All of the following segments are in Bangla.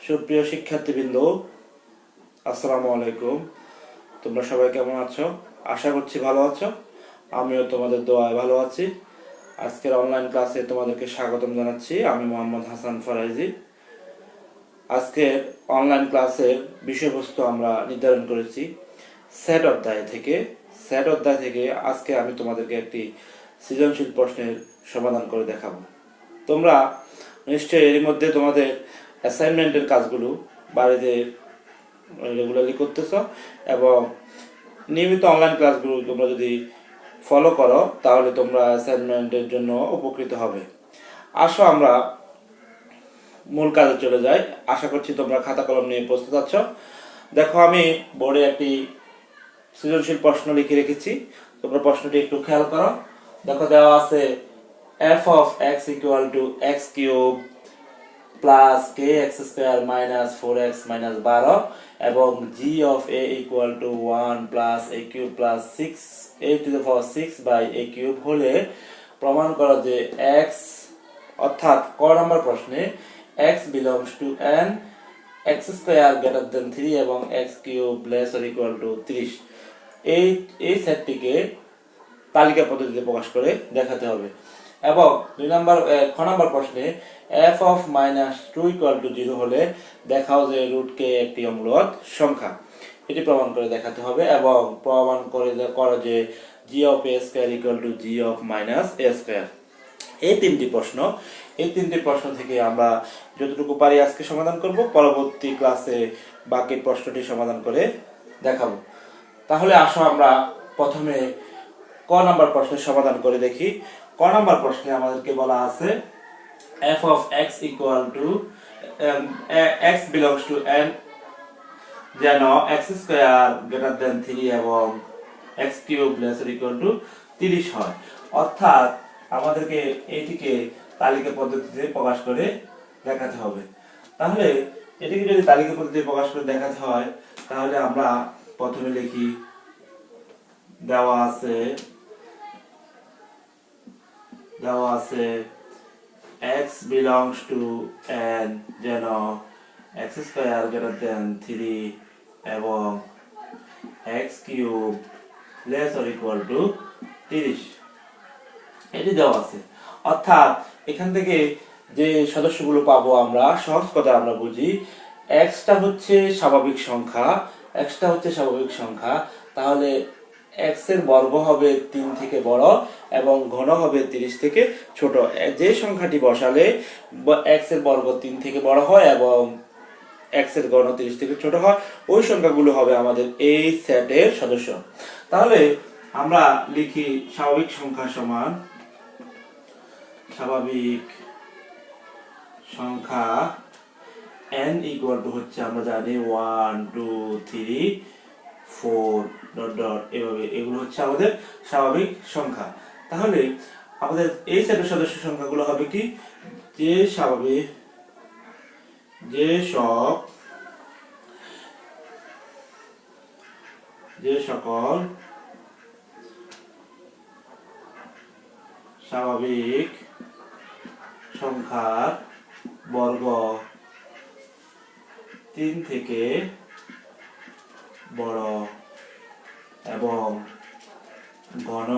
সুপ্রিয় শিক্ষার্থীবৃন্দ, আসসালামু আলাইকুম। তোমরা সবাই কেমন আছো? আশা করছি ভালো আছো। আমিও তোমাদের দোয়ায় ভালো আছি। আজকের অনলাইন ক্লাসে তোমাদেরকে স্বাগতম জানাচ্ছি। আমি মোহাম্মদ হাসান ফরাইজি। আজকের অনলাইন ক্লাসের বিষয়বস্তু আমরা নির্ধারণ করেছি সেট অধ্যায় থেকে। সেট অধ্যায় থেকে আজকে আমি তোমাদেরকে একটি সৃজনশীল প্রশ্নের সমাধান করে দেখাবো। তোমরা নিশ্চয়ই এর মধ্যে তোমাদের অ্যাসাইনমেন্টের কাজগুলো বাড়িতে রেগুলারলি করতেছ এবং নিয়মিত অনলাইন ক্লাসগুলো তোমরা যদি ফলো করো তাহলে তোমরা অ্যাসাইনমেন্টের জন্য উপকৃত হবে। আসো আমরা মূল কাজে চলে যাই। আশা করছি তোমরা খাতা কলম নিয়ে প্রস্তুত আছো। দেখো, আমি বোর্ডে একটি সৃজনশীল প্রশ্ন লিখে রেখেছি। তোমরা প্রশ্নটি একটু খেয়াল করো। দেখো, দেওয়া আছে f of x equal to x cube plus k x square minus 4x minus 12 এবং g of a equal to 1 plus a cube plus 6 a to the power 6 by a কিউব হলে প্রমাণ করো যে x, অর্থাৎ ক নম্বর প্রশ্নে x belongs to n, x square greater than 3 এবং x cube less or equal to 30। এই সেটটিকে তালিকা পদ্ধতিতে প্রকাশ করে দেখাতে হবে। এবং খ নম্বর প্রশ্নে f of minus 2 equal to 0 হলে দেখাও যে রুট কে একটি অম্লদ সংখ্যা। এটি প্রমাণ করে দেখাতে হবে এবং প্রমাণ করে করো যে g of a square equal to g of minus a square। এই তিনটি প্রশ্ন থেকে আমরা যতটুকু পারি আজকে সমাধান করব। পরবর্তী ক্লাসে বাকি প্রশ্নটি সমাধান করে দেখাবো। তাহলে আসো আমরা প্রথমে ক নাম্বার প্রশ্নের সমাধান করে দেখি। ক নাম্বার প্রশ্নে আমাদেরকে বলা আছে f of x equal to x belongs to n যেন x স্কয়ার গ্রেটার দেন 3 এবং x cube less or equal to 30 হয়। অর্থাৎ আমাদেরকে এটিকে তালিকা পদ্ধতিতে প্রকাশ করে দেখাতে হবে। তাহলে এটিকে যদি তালিকা পদ্ধতিতে প্রকাশ করে দেখাতে হয় তাহলে আমরা প্রথমে লিখি, দেওয়া আছে x belongs to n যেন x স্কয়ার গ্রেটার দেন 3 এবং x cube less or equal to 30। এটি দেওয়া আছে। অর্থাৎ এখান থেকে যে সদস্যগুলো পাবো আমরা সহজ কথা আমরা বুঝি, x টা হচ্ছে স্বাভাবিক সংখ্যা, তাহলে x এর বর্গ হবে 3 থেকে বড় এবং ঘন হবে 30 থেকে ছোট। যে সংখ্যাটি বসালে x এর বর্গ 3 থেকে বড় হয় এবং x এর ঘন 30 থেকে ছোট হয়, ওই সংখ্যাগুলো হবে আমাদের এই সেটের সদস্য। তাহলে আমরা লিখি স্বাভাবিক সংখ্যা সমান স্বাভাবিক সংখ্যা n ইকুয়াল টু হচ্ছে আমরা জানি 1 2 3 4 ডট ডট এভাবে, এগুলো হচ্ছে আমাদের স্বাভাবিক সংখ্যা। তাহলে আমাদের এই সেটের সদস্য সংখ্যাগুলো হবে কি, যে সকল স্বাভাবিক সংখ্যার বর্গ 3 থেকে বড় এবং ঘন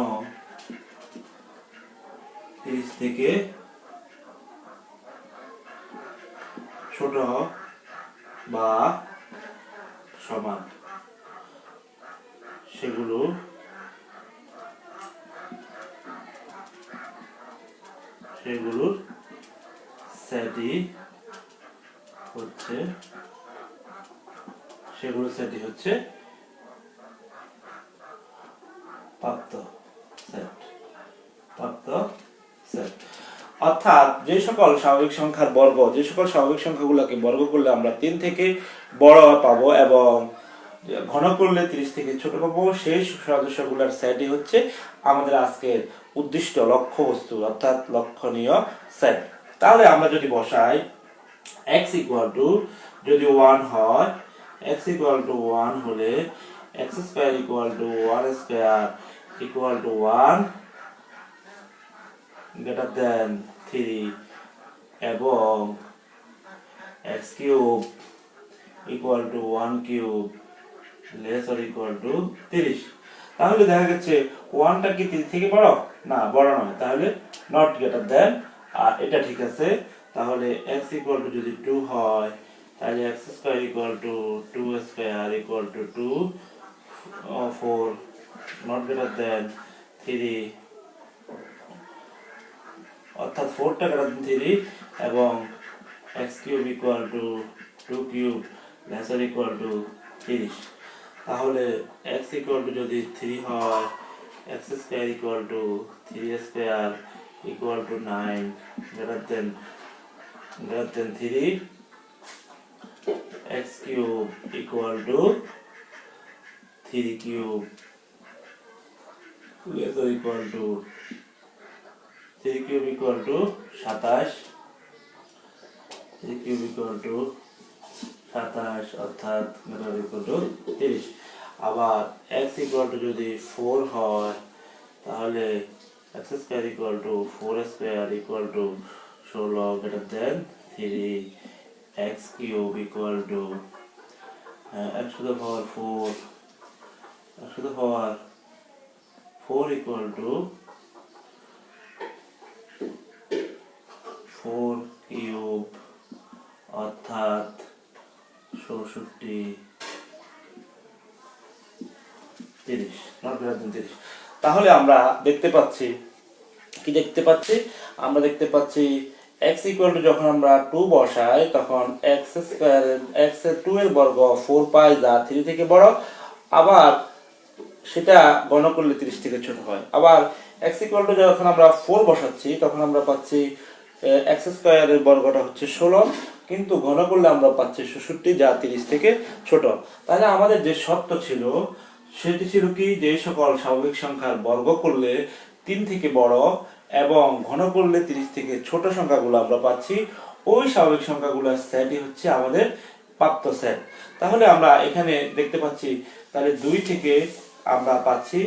30 থেকে ছোট বা সমান, সেগুলোর সেটই হচ্ছে প্রাপ্ত সেট। অর্থাৎ যে সকল স্বাভাবিক সংখ্যাগুলোকে বর্গ করলে আমরা 3 থেকে বড় পাবো এবং ঘন করলে 30 থেকে ছোট পাবো, সেই সদস্যগুলোর সেটই হচ্ছে আমাদের আজকের উদ্দিষ্ট লক্ষ্যবস্তু অর্থাৎ লক্ষণীয় সেট। তাহলে আমরা যদি বসাই x ইকুয়াল টু যদি 1 হয়, x ইকুয়াল টু 1 হলে x square equal two 1 square equal two 1 greater than 3 এবং x cube equal two 1 cube less or equal to 30। তাহলে দেখা গেছে 1টা কি 3 থেকে বড়? না, বড় নয়, তাহলে নট গ্রেটার দেন। আর এটা ঠিক আছে, তাহলে x ইকুয়াল টু যদি 2 হয় তাহলে x square equal two 2 square equal two 2 4 not greater than 3, অর্থাৎ 4টা গ্রেটার দেন 3 এবং x cube equal two 2 cube less or equal to 30। তাহলে x ইকুয়াল টু যদি 3 হয় x square equal two 3 square equal two 9 greater than 3, x cube equal two 3 cube less or equal to 3 cube equal two 27, 3 cube equal two 27 অর্থাৎ গ্রেটার ইকুয়াল টু 30। আবার x ইকুয়াল টু যদি 4 হয় তাহলে x square equal to 4 square equal to 16 greater than 3, x cube equal to x to the power 4, x to the power 4 equal to 4 cube অর্থাৎ 64 30, নট গ্রেটার দেন 30। তাহলে আমরা দেখতে পাচ্ছি আমরা দেখতে পাচ্ছি x ইকুয়াল টু যখন আমরা 2 বসাই তখন x স্কয়ার x এর 2 এর বর্গ 4 পাই যা 3 থেকে বড়, আবার সেটা গণ করলে 30 থেকে ছোট হয়। আবার x ইকুয়াল টু যখন আমরা 4 বসাচ্ছি তখন আমরা পাচ্ছি x স্কয়ারের বর্গটা হচ্ছে 16, কিন্তু ঘন করলে আমরা পাচ্ছি 66 যা 30 থেকে ছোট। তাহলে আমাদের যে শর্ত ছিল সেটি ছিল কি, যে সকল স্বাভাবিক সংখ্যার বর্গ করলে 3 থেকে বড় এবং ঘন করলে 30 থেকে ছোট সংখ্যাগুলো আমরা পাচ্ছি, ওই স্বাভাবিক সংখ্যাগুলোর সেটই হচ্ছে আমাদের প্রাপ্ত সেট। তাহলে আমরা এখানে দেখতে পাচ্ছি তাহলে 2 থেকে আমরা পাচ্ছি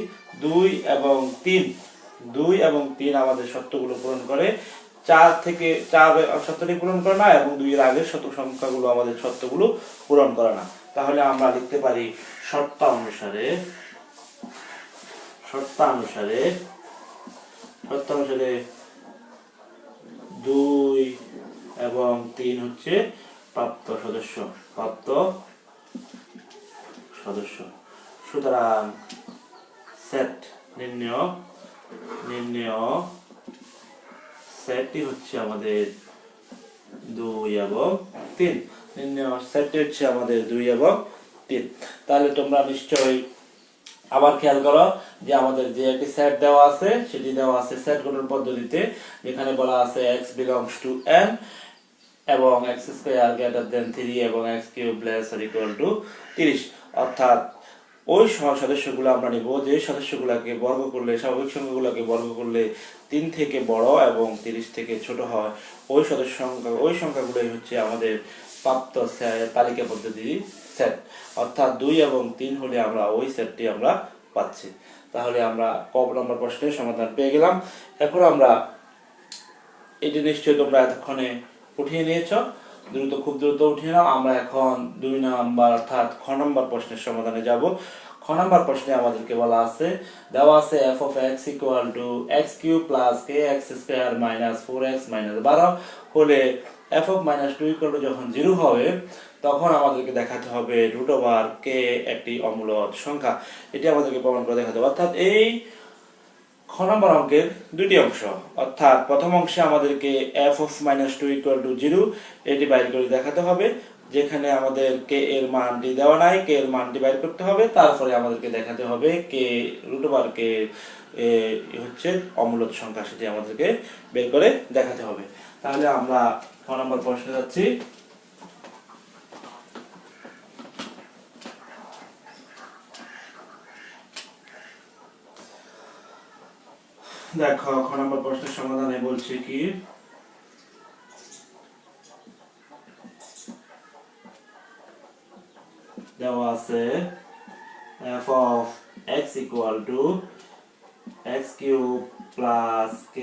2 এবং 3 আমাদের শর্তগুলো পূরণ করে, 4 থেকে 4 শর্তটি পূরণ করে না এবং 2 এর আগের সংখ্যাগুলো আমাদের শর্তগুলো পূরণ করে না। তাহলে আমরা লিখতে পারি শর্তানুসারে 2 এবং 3 হচ্ছে প্রাপ্ত সদস্য। সুতরাং সেট নির্ণয় সেটটি হচ্ছে আমাদের 2 এবং 3। সেটটি হচ্ছে আমাদের 2 এবং 3। তাহলে তোমরা নিশ্চয়ই আবার খেয়াল করো যে আমাদের যে একটি সেট দেওয়া আছে সেটি দেওয়া আছে সেট গঠন পদ্ধতিতে, যেখানে বলা আছে x belongs to n এবং x স্কয়ার গ্রেটার দেন 3 এবং x cube less or equal to 30। অর্থাৎ ওই সদস্যগুলো আমরা নিব যে সদস্যগুলোকে বর্গ করলে, স্বাভাবিক সংখ্যাগুলোকে বর্গ করলে 3 থেকে বড় এবং 30 থেকে ছোট হয়, ওই সংখ্যাগুলোই হচ্ছে আমাদের প্রাপ্ত তালিকা পদ্ধতির সেট। অর্থাৎ 2 এবং 3 হলে আমরা ওই সেটটি আমরা পাচ্ছি। তাহলে আমরা ক নম্বর প্রশ্নের সমাধান পেয়ে গেলাম। এখন আমরা এটি নিশ্চয়ই তোমরা এতক্ষণে উঠিয়ে নিয়েছো, খুব দ্রুত উঠিয়ে নাও। আমরা এখন 2 নম্বর অর্থাৎ খ নম্বর প্রশ্নের সমাধানে যাব। খ নম্বর প্রশ্নে আমাদেরকে বলা আছে, দেওয়া আছে f of x equal to x cube plus kx square minus 4x minus 12 হলে f of minus 2 equal to যখন 0 হবে তখন আমাদেরকে দেখাতে হবে root over k একটি অমূলদ সংখ্যা। এটি আমাদেরকে প্রমাণ করে দেখাতে হবে। অর্থাৎ এই খ নম্বর অঙ্কের দুটি অংশ, অর্থাৎ প্রথম অংশে আমাদেরকে f of minus 2 equal to 0 এটি বাইর করে দেখাতে হবে, যেখানে আমাদের k এর মানটি দেওয়া নাই, k এর মানটি বাইর করতে হবে। তারপরে আমাদেরকে দেখাতে হবে k root over k হচ্ছে অমূলদ সংখ্যা, সেটি আমাদেরকে বের করে দেখাতে হবে। তাহলে আমরা খ নম্বর প্রশ্নে যাচ্ছি। দেখো খ নম্বর প্রশ্নের সমাধানে বলছে কি, দেওয়া আছে f of x equal to x cube plus k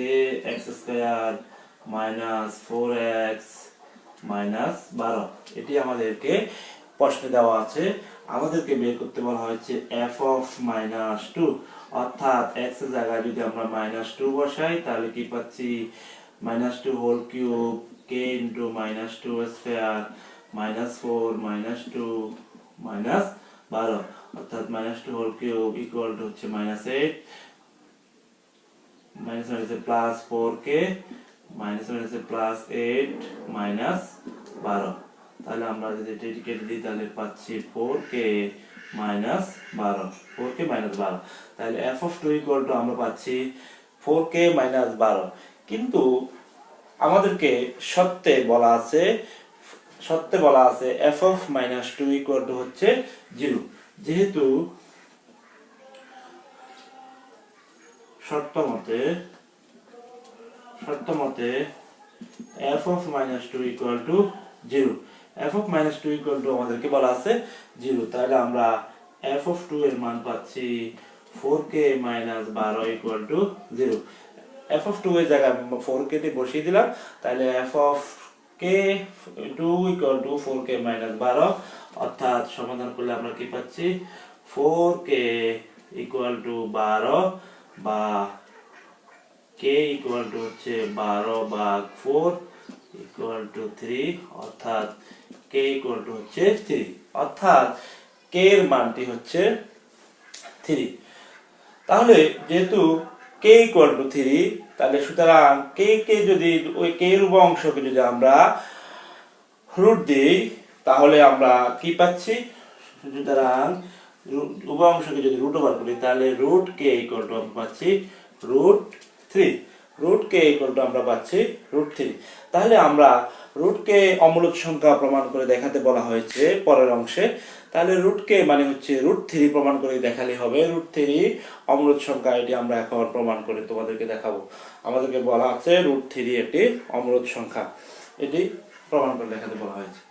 x square minus 4x -12। এটি আমাদেরকে প্রশ্নে দেওয়া আছে। আমাদেরকে বের করতে বলা হয়েছে f(-2), অর্থাৎ x এর জায়গায় যদি আমরা -2 বসাই তাহলে কি পাচ্ছি, -2 whole cube k into -2 square -4 -2 -12, অর্থাৎ -2 হোল কিউব ইকুয়াল টু হচ্ছে -8, প্লাস 4k প্লাস 8 -12। তাহলে আমরা যদি এটি কেটে দিই তাহলে পাচ্ছি 4k -12। তাহলে f(2) ইকুয়াল টু আমরা পাচ্ছি 4k -12। কিন্তু আমাদেরকে সত্যে বলা আছে f(-2) ইকুয়াল টু হচ্ছে 0। যেহেতু শর্ত মতে f(-2) equal to 0, f(-2) equal to আমাদেরকে বলা আছে 0। তাহলে আমরা f(2) এর মান পাচ্ছি 4k -12 ইকুয়াল টু 0। f(2) এর জায়গায় 4k তে বসিয়ে দিলাম, তাহলে f(k)(2) ইকুয়াল টু 4k -12, অর্থাৎ সমাধান করলে আমরা কি পাচ্ছি, 4k ইকুয়াল টু 12 বা k ইকুয়াল টু হচ্ছে 12/4 ইকুয়াল টু 3, অর্থাৎ k ইকুয়াল টু হচ্ছে 3, অর্থাৎ k এর মানটি হচ্ছে 3। তাহলে যেহেতু k ইকুয়াল টু 3, তাহলে সুতরাং k কে যদি ওই k এর উভয় অংশকে যদি আমরা রুট দিই তাহলে আমরা কি পাচ্ছি, সুতরাং উভয় অংশকে যদি রুট ওভার করি তাহলে রুট k ইকুয়াল টু আমরা পাচ্ছি root 3, root k equal to আমরা পাচ্ছি রুট 3। তাহলে আমরা রুট কে অমূলদ সংখ্যা প্রমাণ করে দেখাতে বলা হয়েছে পরের অংশে। তাহলে রুট কে মানে হচ্ছে রুট 3 প্রমাণ করে দেখালে হবে রুট 3 অমূলদ সংখ্যা। এটি আমরা এখন প্রমাণ করে তোমাদেরকে দেখাবো। আমাদেরকে বলা আছে রুট 3 একটি অমূলদ সংখ্যা, এটি প্রমাণ করে দেখাতে বলা হয়েছে।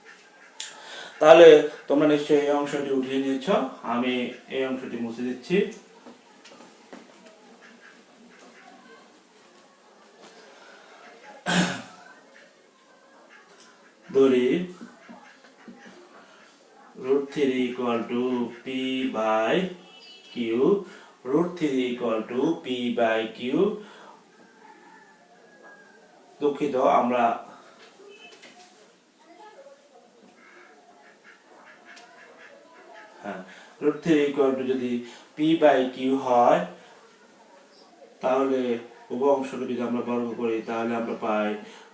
তাহলে তোমরা নিশ্চয়ই এই অংশটি উঠিয়ে নিয়েছ, আমি এই অংশটি মুছে দিচ্ছি। ধরি root 3 equal to p by q, root 3 equal to p by q। দুঃখিত, আমরা root 3 equal to যদি p by q হয় তাহলে উভয় অংশকে যদি আমরা বর্গ করি তাহলে আমরা পাই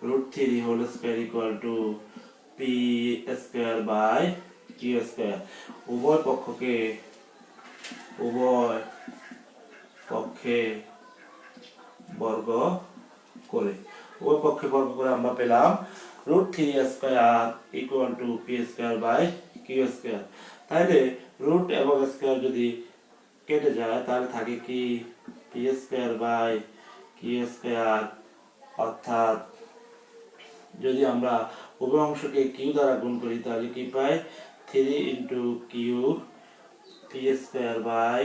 root 3 whole square equal to p square by q square। উভয় পক্ষে বর্গ করে আমরা পেলাম root 3 square equal to p square by q square। তাহলে রুট এবং স্কয়ার যদি কেটে যায় তাহলে থাকে কি p square by q square, অর্থাৎ যদি আমরা উভয় অংশকে q দ্বারা গুণ করি তাহলে কি পাই 3 into q p square by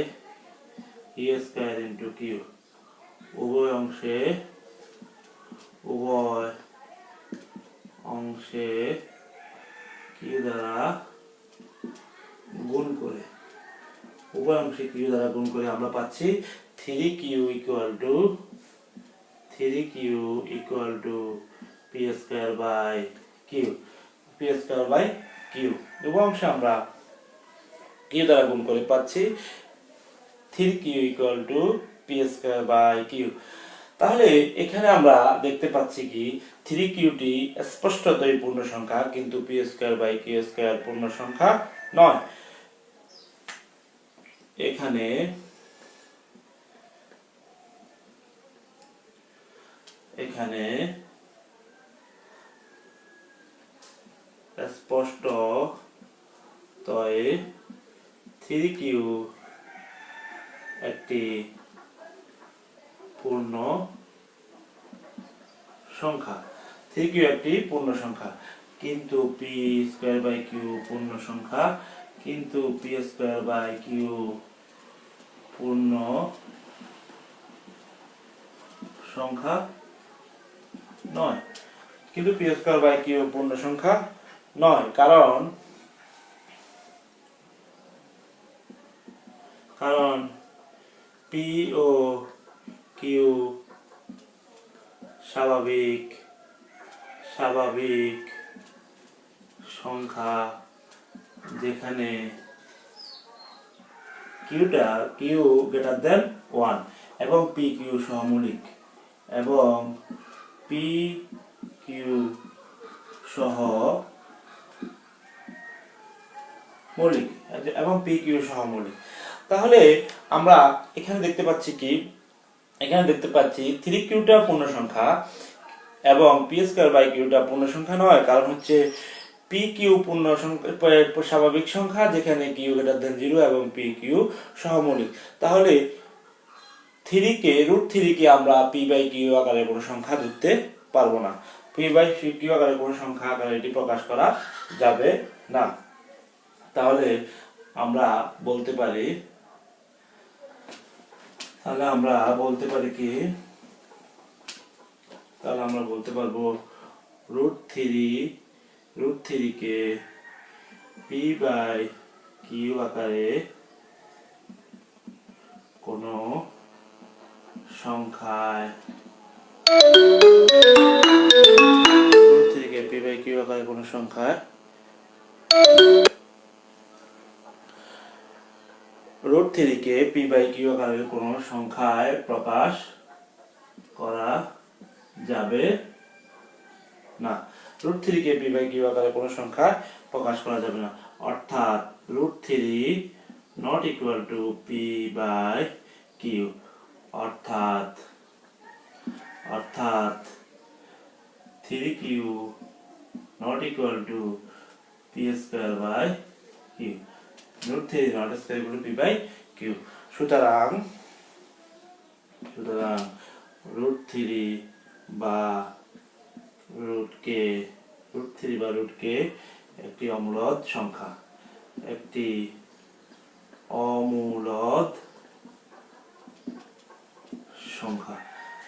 q square into q। উভয় অংশে q দ্বারা গুণ করে আমরা পাচ্ছি 3q equal to p square by q, উভয় অংশে আমরা q দ্বারা গুণ করে পাচ্ছি 3q equal to p square by q। তাহলে এখানে আমরা দেখতে পাচ্ছি কি 3q টি স্পষ্টতই পূর্ণ সংখ্যা, কিন্তু p square by q square পূর্ণ সংখ্যা নয়। এখানে স্পষ্টতই 3q একটি পূর্ণ সংখ্যা, কিন্তু p square by q পূর্ণ সংখ্যা, কিন্তু p square by q পূর্ণ সংখ্যা নয়। কিন্তু পি স্কয়ার বাই কিউ পূর্ণ সংখ্যা নয়, কারণ পি ও কিউ স্বাভাবিক সংখ্যা, যেখানে কিউ গ্রেটার দেন 1 এবং পি কিউ সহমৌলিক এবং পি কিউ সহমৌলিক তাহলে আমরা এখানে দেখতে পাচ্ছি কি, এখানে দেখতে পাচ্ছি 3q পূর্ণ সংখ্যা এবং পি স্কয়ার বাই কিউটা পূর্ণ সংখ্যা নয়, কারণ হচ্ছে পি কিউ পূর্ণ সংখ্যা স্বাভাবিক সংখ্যা, যেখানে কিউ গ্রেটার দেন 0 এবং পি কিউ সহমৌলিক। তাহলে √3 কে আমরা পি বাই কিউ আকারে কোনো সংখ্যা ধরতে পারবো না, পি বাই কিউ আকারে কোনো সংখ্যা আকারে এটি প্রকাশ করা যাবে না। তাহলে আমরা বলতে পারি কি, তাহলে আমরা বলতে পারবো √3 কে পি বাই কিউ আকারে কোনো সংখ্যায় √3 কে পি বাই কিউ আকারে কোনো সংখ্যায় প্রকাশ করা যাবে না। √3 কে পি বাই কিউ আকারে কোনো সংখ্যায় প্রকাশ করা যাবে না, অর্থাৎ √3 not equal to p by q, অর্থাৎ 3q not equal to p square by q, √3 not square equal to p by q। সুতরাং √3 বা √k একটি অমূলদ সংখ্যা,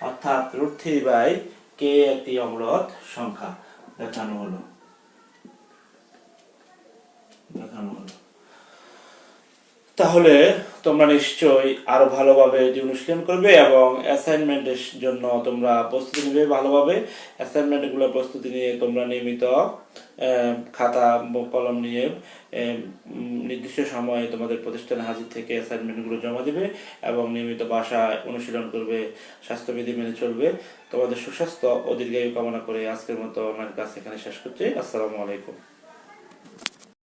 অর্থাৎ √3 বাই k একটি অমূলদ সংখ্যা দেখানো হলো। তাহলে তোমরা নিশ্চয়ই আরো ভালোভাবে এটি অনুশীলন করবে এবং অ্যাসাইনমেন্টের জন্য তোমরা প্রস্তুতি নেবে ভালোভাবে। অ্যাসাইনমেন্টগুলো প্রস্তুতি নিয়ে তোমরা নিয়মিত খাতা কলম নিয়ে নির্দিষ্ট সময়ে তোমাদের প্রতিষ্ঠানে হাজির থেকে অ্যাসাইনমেন্টগুলো জমা দিবে এবং নিয়মিত বাসায় অনুশীলন করবে, স্বাস্থ্যবিধি মেনে চলবে। তোমাদের সুস্বাস্থ্য ও দীর্ঘায়ু কামনা করে আজকের মতো আমার কাছে এখানে শেষ করছি। আসসালামু আলাইকুম।